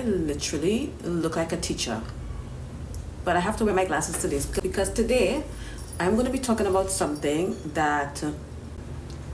I literally look like a teacher, but I have to wear my glasses today because today I'm going to be talking about something that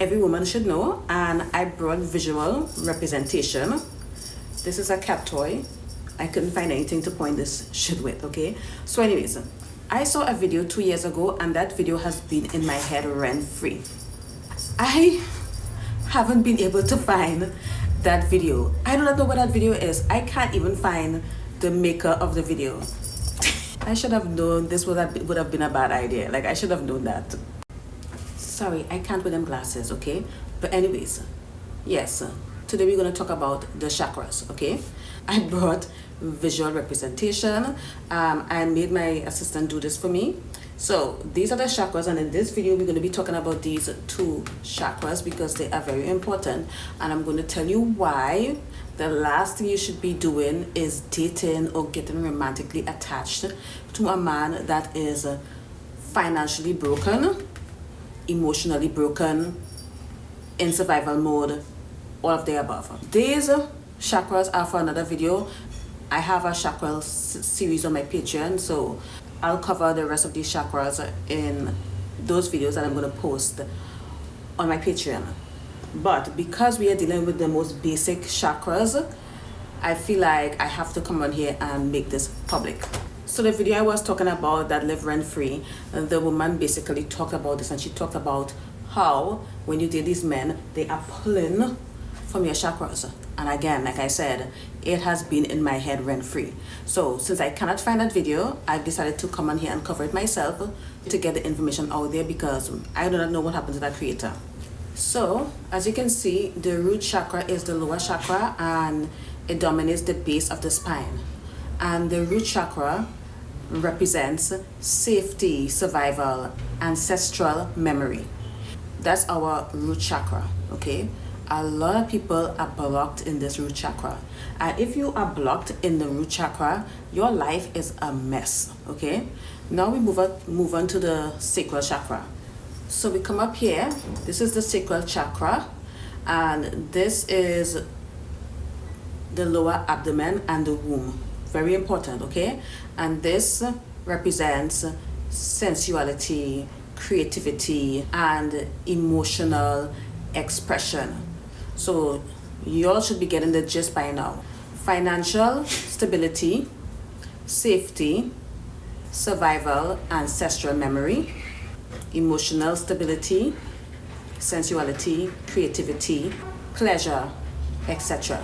every woman should know, and I brought visual representation. This is a cat toy. I couldn't find anything to point this shit with, okay? So anyways, I saw a video 2 years ago, and that video has been in my head rent-free. I haven't been able to find that video. I do not know what that video is. I can't even find the maker of the video. I should have known this would have been a bad idea. Like, I should have known that. Sorry, I can't wear them glasses, okay? But anyways, yes, today we're going to talk about the chakras, okay? I brought visual representation. I made my assistant do this for me. So these are the chakras, and in this video we're going to be talking about these 2 chakras because they are very important, and I'm going to tell you why the last thing you should be doing is dating or getting romantically attached to a man that is financially broken, emotionally broken, in survival mode, all of the above. These chakras are for another video. I have a chakra series on my Patreon, so I'll cover the rest of these chakras in those videos that I'm going to post on my Patreon. But because we are dealing with the most basic chakras, I feel like I have to come on here and make this public. So the video I was talking about that live rent-free, the woman basically talked about this, and she talked about how when you date these men, they are pulling from your chakras. And again, like I said, it has been in my head rent-free. So since I cannot find that video, I've decided to come on here and cover it myself to get the information out there, because I do not know what happened to that creator. So as you can see, the root chakra is the lower chakra, and it dominates the base of the spine. And the root chakra represents safety, survival, ancestral memory. That's our root chakra, okay? A lot of people are blocked in this root chakra, and if you are blocked in the root chakra, your life is a mess, okay? Now we move on to the sacral chakra. So we come up here. This is the sacral chakra, and this is the lower abdomen and the womb. Very important, okay? And this represents sensuality, creativity, and emotional expression. So you all should be getting the gist by now. Financial stability, safety, survival, ancestral memory, emotional stability, sensuality, creativity, pleasure, etc.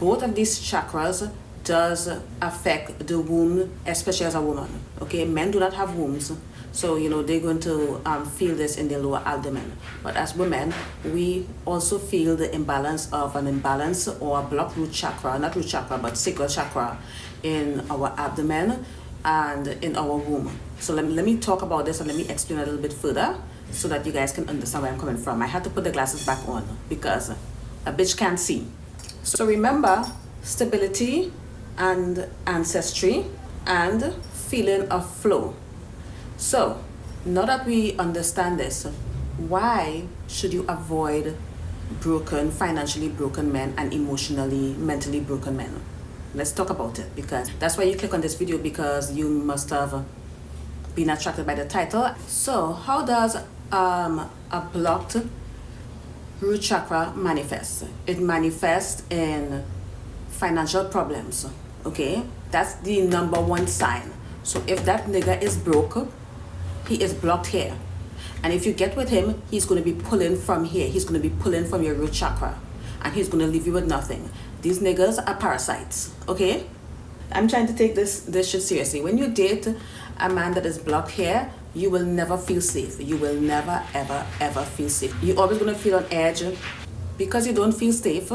Both of these chakras does affect the womb, especially as a woman, okay? Men do not have wombs, so they're going to feel this in their lower abdomen. But as women, we also feel the imbalance of an imbalance or a blocked root chakra, not root chakra but sacral chakra, in our abdomen and in our womb. So let me talk about this, and let me explain a little bit further so that you guys can understand where I'm coming from. I had to put the glasses back on because a bitch can't see. So remember, stability and ancestry and feeling of flow. So now that we understand this, why should you avoid broken, financially broken men and emotionally, mentally broken men? Let's talk about it, because that's why you click on this video, because you must have been attracted by the title. So how does a blocked root chakra manifest? It manifests in financial problems, okay? That's the number 1 sign. So if that nigga is broke, he is blocked here. And if you get with him, he's going to be pulling from here. He's going to be pulling from your root chakra, and he's going to leave you with nothing. These niggas are parasites, okay? I'm trying to take this shit seriously. When you date a man that is blocked here, you will never feel safe. You will never, ever, ever feel safe. You're always going to feel on edge because you don't feel safe,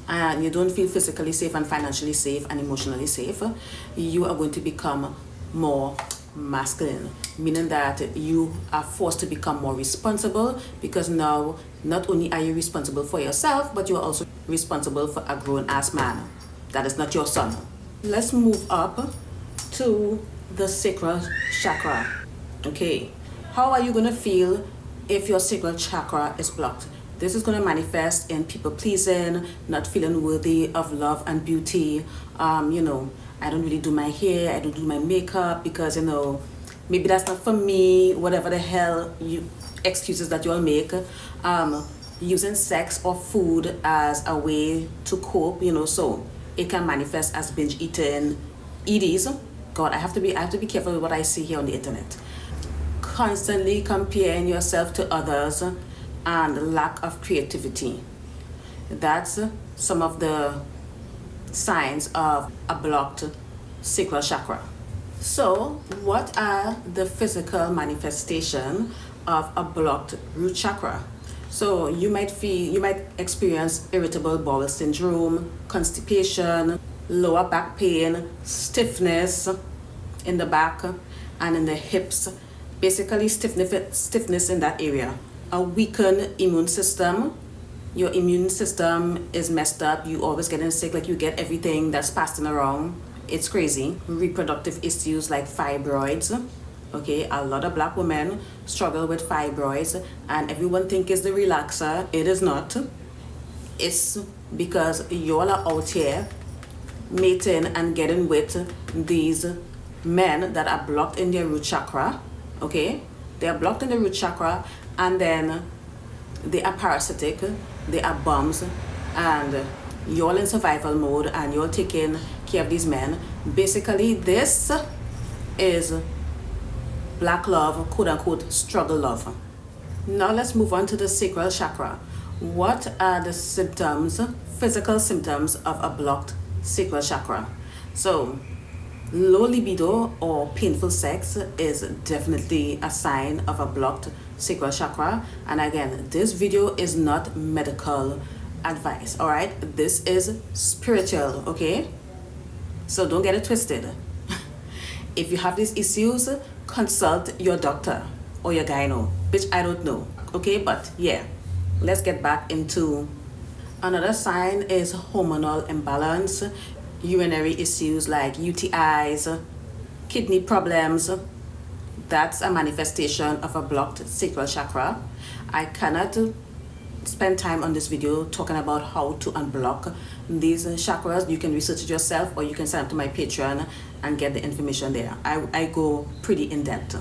and you don't feel physically safe and financially safe and emotionally safe. You are going to become more masculine, meaning that you are forced to become more responsible, because now not only are you responsible for yourself, but you are also responsible for a grown-ass man that is not your son. Let's move up to the sacral chakra. Okay, how are you going to feel if your sacral chakra is blocked? This is going to manifest in people pleasing, not feeling worthy of love and beauty. You know, I don't really do my hair, I don't do my makeup because, you know, maybe that's not for me, whatever the hell you excuses that you'll make. Using sex or food as a way to cope, you know, so it can manifest as binge eating, EDs. God, I have to be careful with what I see here on the internet. Constantly comparing yourself to others and lack of creativity. That's some of the signs of a blocked sacral chakra. So, what are the physical manifestation of a blocked root chakra? So you might experience irritable bowel syndrome, constipation, lower back pain, stiffness in the back and in the hips. Basically stiffness in that area. A weakened immune system. Your immune system is messed up. You always getting sick, like you get everything that's passing around. It's crazy. Reproductive issues like fibroids. Okay, a lot of black women struggle with fibroids and everyone think it's the relaxer. It is not. It's because you all are out here mating and getting with these men that are blocked in their root chakra. Okay, they are blocked in the root chakra and then they are parasitic, they are bums, and you're all in survival mode and you're taking care of these men. Basically, this is black love, quote unquote, struggle love. Now let's move on to the sacral chakra. What are the symptoms, physical symptoms of a blocked sacral chakra? So, low libido or painful sex is definitely a sign of a blocked sacral chakra. And again, this video is not medical advice, all right? This is spiritual, okay? So don't get it twisted. If you have these issues, consult your doctor or your gyno, which I don't know, okay? But yeah, let's get back into another sign is hormonal imbalance, urinary issues like UTIs, kidney problems. That's a manifestation of a blocked sacral chakra. I cannot spend time on this video talking about how to unblock these chakras. You can research it yourself or you can sign up to my Patreon and get the information there. I go pretty in depth.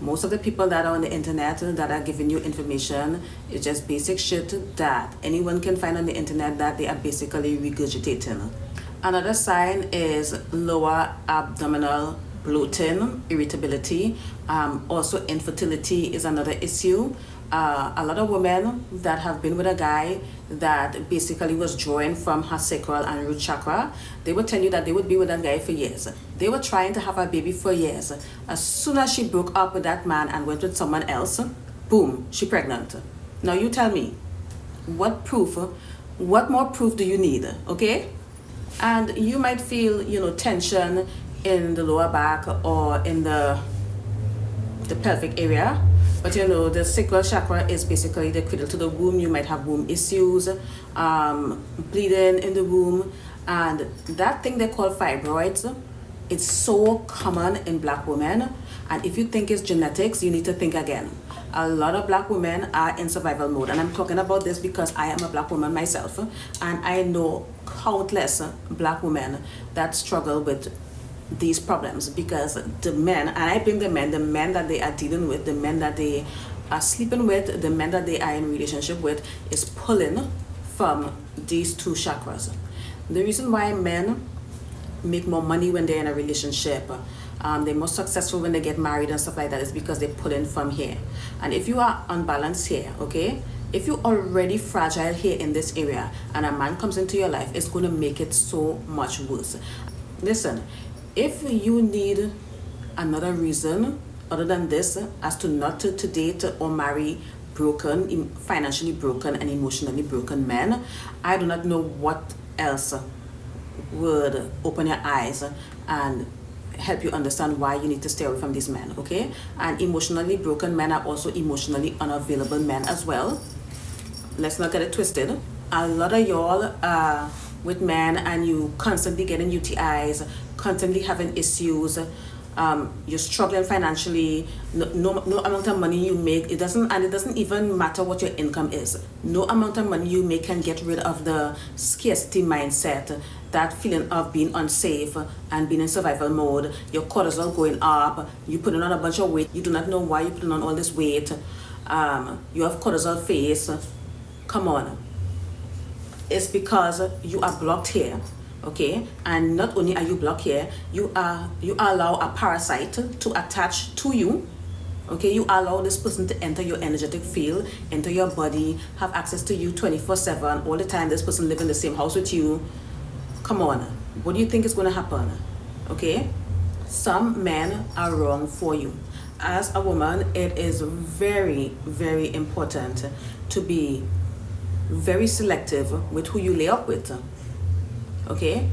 Most of the people that are on the internet that are giving you information is just basic shit that anyone can find on the internet that they are basically regurgitating. Another sign is lower abdominal bloating, irritability. Also infertility is another issue. A lot of women that have been with a guy that basically was drawing from her sacral and root chakra, they would tell you that they would be with that guy for years. They were trying to have a baby for years. As soon as she broke up with that man and went with someone else, boom, she pregnant. Now you tell me, what more proof do you need, okay? And you might feel, you know, tension in the lower back or in the pelvic area. But you know, the sacral chakra is basically the cradle to the womb. You might have womb issues, bleeding in the womb, and that thing they call fibroids, it's so common in black women. And if you think it's genetics, you need to think again. A lot of black women are in survival mode, and I'm talking about this because I am a black woman myself, and I know countless black women that struggle with these problems because the men, and I blame the men that they are dealing with, the men that they are sleeping with, the men that they are in relationship with, is pulling from these two chakras. The reason why men make more money when they're in a relationship, they're more successful when they get married and stuff like that, is because they pull in from here. And if you are unbalanced here, okay, if you're already fragile here in this area and a man comes into your life, it's going to make it so much worse. Listen, if you need another reason other than this as to not to date or marry broken, financially broken and emotionally broken men, I do not know what else would open your eyes and help you understand why you need to stay away from these men, okay? And emotionally broken men are also emotionally unavailable men as well. Let's not get it twisted. A lot of y'all are with men and you constantly getting UTIs, constantly having issues, you're struggling financially, no amount of money you make, it doesn't even matter what your income is. No amount of money you make can get rid of the scarcity mindset, that feeling of being unsafe and being in survival mode, your cortisol going up, you putting on a bunch of weight, you do not know why you're putting on all this weight, you have cortisol face. Come on. It's because you are blocked here. Okay, and not only are you blocked here, you allow a parasite to attach to you. Okay, you allow this person to enter your energetic field, enter your body, have access to you 24/7 all the time. This person live in the same house with you. Come on, what do you think is going to happen? Okay, some men are wrong for you. As a woman, it is very, very important to be very selective with who you lay up with. Okay,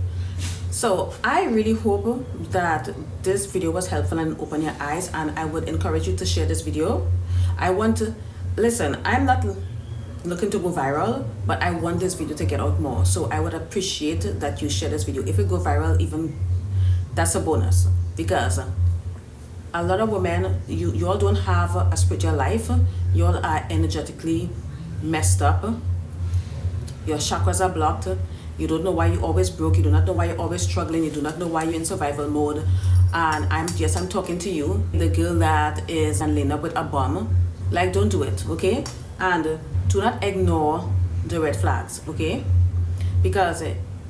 so I really hope that this video was helpful and open your eyes, and I would encourage you to share this video. I want to listen, I'm not looking to go viral, but I want this video to get out more, so I would appreciate that you share this video. If it go viral, even that's a bonus, because a lot of women, you all don't have a spiritual life. You all are energetically messed up. Your chakras are blocked. You don't know why you're always broke. You do not know why you're always struggling. You do not know why you're in survival mode. And I'm talking to you, the girl that is laying up with a bum. Like, don't do it, okay? And do not ignore the red flags, okay? Because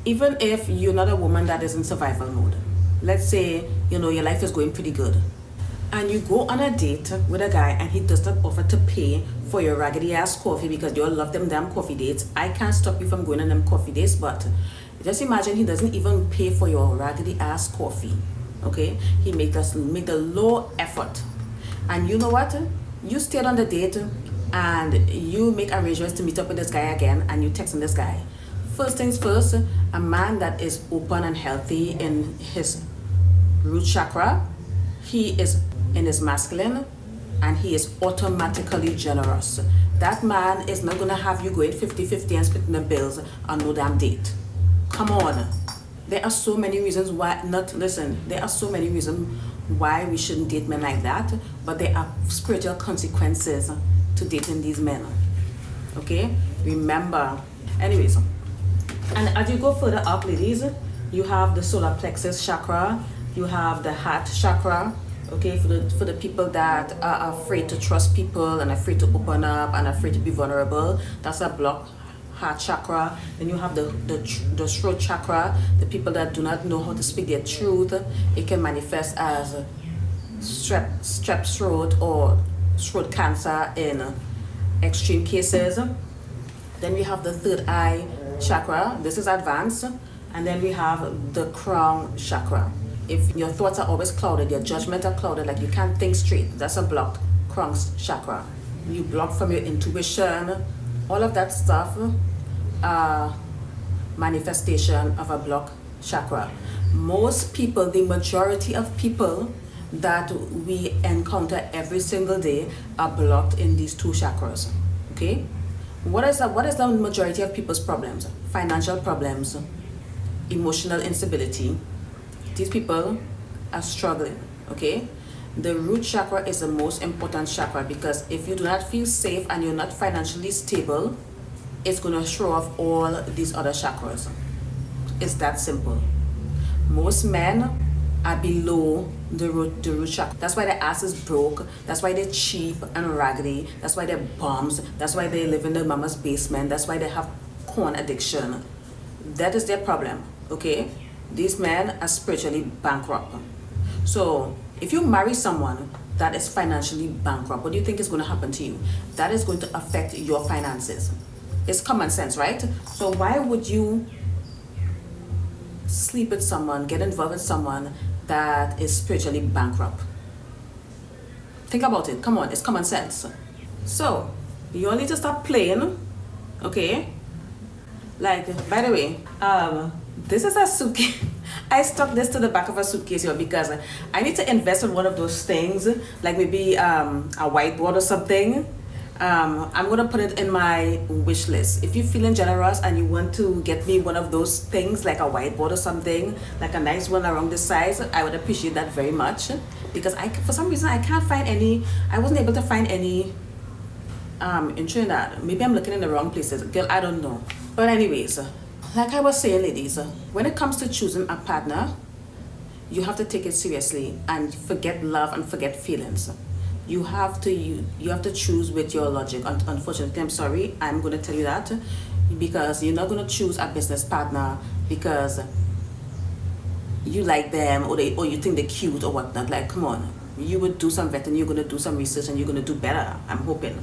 even if you're not a woman that is in survival mode, let's say, you know, your life is going pretty good, and you go on a date with a guy and he does not offer to pay for your raggedy ass coffee because you all love them damn coffee dates. I can't stop you from going on them coffee dates, but just imagine he doesn't even pay for your raggedy ass coffee. Okay, he make the low effort, and you know what, you stayed on the date and you make arrangements to meet up with this guy again, and you texting this guy. First things first, a man that is open and healthy in his root chakra, he is in his masculine, and he is automatically generous. That man is not gonna have you going 50-50 and splitting the bills on no damn date. Come on. There are so many reasons why there are so many reasons why we shouldn't date men like that, but there are spiritual consequences to dating these men. Okay? Remember. Anyways, and as you go further up, ladies, you have the solar plexus chakra, you have the heart chakra. Okay, for the people that are afraid to trust people and afraid to open up and afraid to be vulnerable, that's a block heart chakra. Then you have the throat chakra, the people that do not know how to speak their truth. It can manifest as strep throat or throat cancer in extreme cases. Then we have the third eye chakra. This is advanced. And then we have the crown chakra. If your thoughts are always clouded, your judgment are clouded, like you can't think straight, that's a blocked crown chakra. You block from your intuition. All of that stuff are manifestation of a blocked chakra. Most people, the majority of people that we encounter every single day are blocked in these two chakras. Okay? What is the majority of people's problems? Financial problems, emotional instability. These people are struggling, okay? The root chakra is the most important chakra, because if you do not feel safe and you're not financially stable, it's going to show off all these other chakras. It's that simple. Most men are below the root chakra. That's why their ass is broke. That's why they're cheap and raggedy. That's why they're bums. That's why they live in their mama's basement. That's why they have porn addiction. That is their problem, okay? These men are spiritually bankrupt. So if you marry someone that is financially bankrupt, what do you think is going to happen to you? That is going to affect your finances. It's common sense, right? So why would you sleep with someone, get involved with someone that is spiritually bankrupt? Think about it. Come on, it's common sense. So you all need to stop playing, okay? Like, by the way, this is a suitcase. I stuck this to the back of a suitcase here because I need to invest in one of those things, like maybe a whiteboard or something, I'm gonna put it in my wish list. If you're feeling generous and you want to get me one of those things like a whiteboard or something, like a nice one around this size, I would appreciate that very much, because for some reason I can't find any. I wasn't able to find any in Trinidad. Maybe I'm looking in the wrong places, girl, I don't know. But anyways, like I was saying, ladies, when it comes to choosing a partner, you have to take it seriously and forget love and forget feelings. You have to choose with your logic. Unfortunately, I'm sorry, I'm going to tell you that, because you're not going to choose a business partner because you like them or you think they're cute or whatnot. Like, come on, you would do some vetting, you're going to do some research, and you're going to do better, I'm hoping.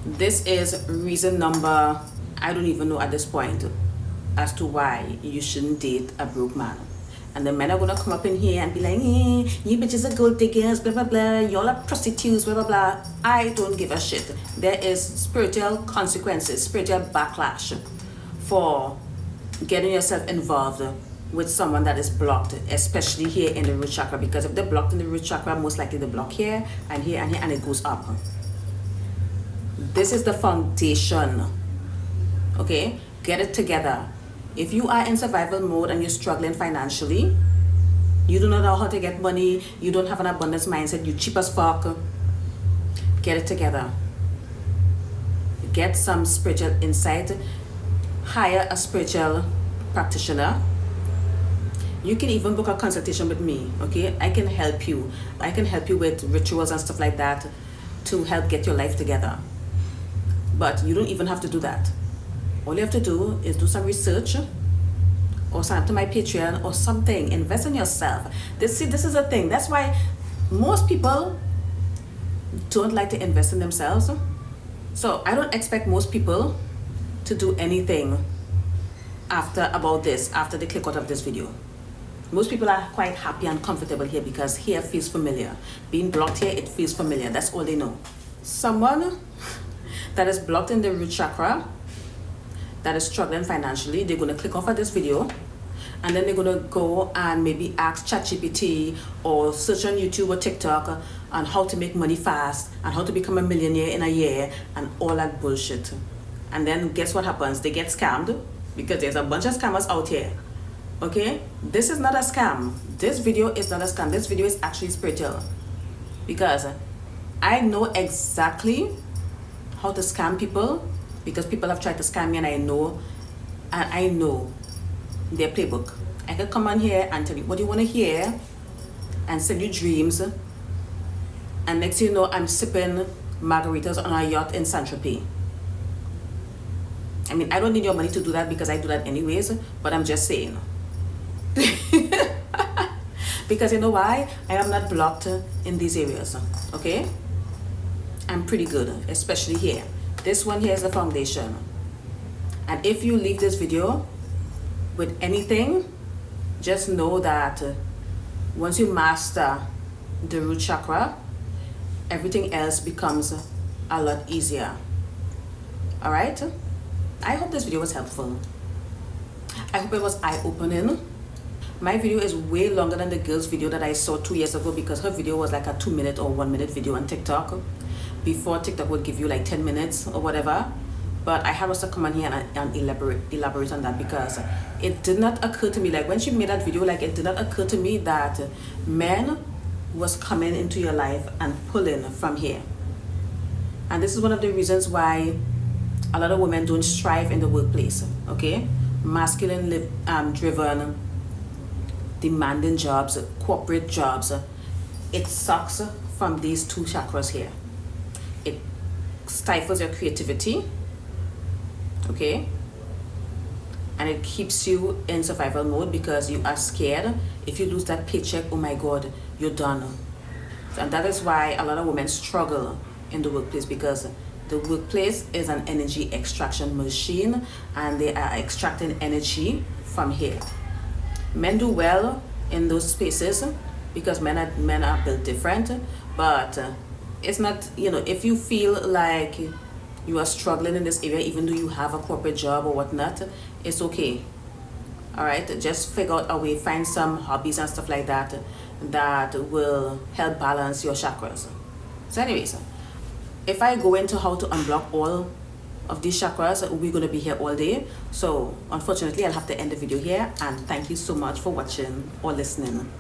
This is reason number, I don't even know at this point, as to why you shouldn't date a broke man. And the men are gonna come up in here and be like, you bitches are gold diggers, blah blah blah, y'all are prostitutes, blah blah blah. I don't give a shit. There is spiritual consequences, spiritual backlash for getting yourself involved with someone that is blocked, especially here in the root chakra. Because if they're blocked in the root chakra, most likely they block here and here and here, and it goes up. This is the foundation. Okay, get it together. If you are in survival mode and you're struggling financially, you do not know how to get money, you don't have an abundance mindset, you cheap as fuck, get it together. Get some spiritual insight. Hire a spiritual practitioner. You can even book a consultation with me, okay? I can help you. I can help you with rituals and stuff like that to help get your life together. But you don't even have to do that. All you have to do is do some research or sign up to my Patreon or something. Invest in yourself. This is a thing. That's why most people don't like to invest in themselves. So I don't expect most people to do anything after they click out of this video. Most people are quite happy and comfortable here because here feels familiar. Being blocked here, it feels familiar. That's all they know. Someone that is blocked in the root chakra, that is struggling financially, they're going to click off of this video and then they're going to go and maybe ask ChatGPT or search on YouTube or TikTok on how to make money fast and how to become a millionaire in a year and all that bullshit. And then guess what happens? They get scammed because there's a bunch of scammers out here. Okay? This is not a scam. This video is not a scam. This video is actually spiritual, because I know exactly how to scam people, because people have tried to scam me, and I know their playbook. I could come on here and tell you what you want to hear and sell you dreams, and next thing you know, I'm sipping margaritas on a yacht in Saint-Tropez. I mean, I don't need your money to do that because I do that anyways, but I'm just saying. Because you know why? I am not blocked in these areas, okay? I'm pretty good, especially here. This one here is the foundation. And if you leave this video with anything, just know that once you master the root chakra, everything else becomes a lot easier. All right? I hope this video was helpful. I hope it was eye-opening. My video is way longer than the girl's video that I saw 2 years ago, because her video was like a 2-minute or 1-minute video on TikTok. Before, TikTok would give you like 10 minutes or whatever. But I had to come on here and elaborate on that, because it did not occur to me, like when she made that video, like it did not occur to me that men was coming into your life and pulling from here. And this is one of the reasons why a lot of women don't strive in the workplace, okay? Masculine driven, demanding jobs, corporate jobs. It sucks from these two chakras here. It stifles your creativity, okay? And it keeps you in survival mode because you are scared. If you lose that paycheck, oh my God, you're done. And that is why a lot of women struggle in the workplace, because the workplace is an energy extraction machine and they are extracting energy from here. Men do well in those spaces because men are built different, but it's not, you know, if you feel like you are struggling in this area, even though you have a corporate job or whatnot, it's okay. All right, just figure out a way, find some hobbies and stuff like that that will help balance your chakras. So anyways, if I go into how to unblock all of these chakras, we're going to be here all day. So unfortunately, I'll have to end the video here, and thank you so much for watching or listening.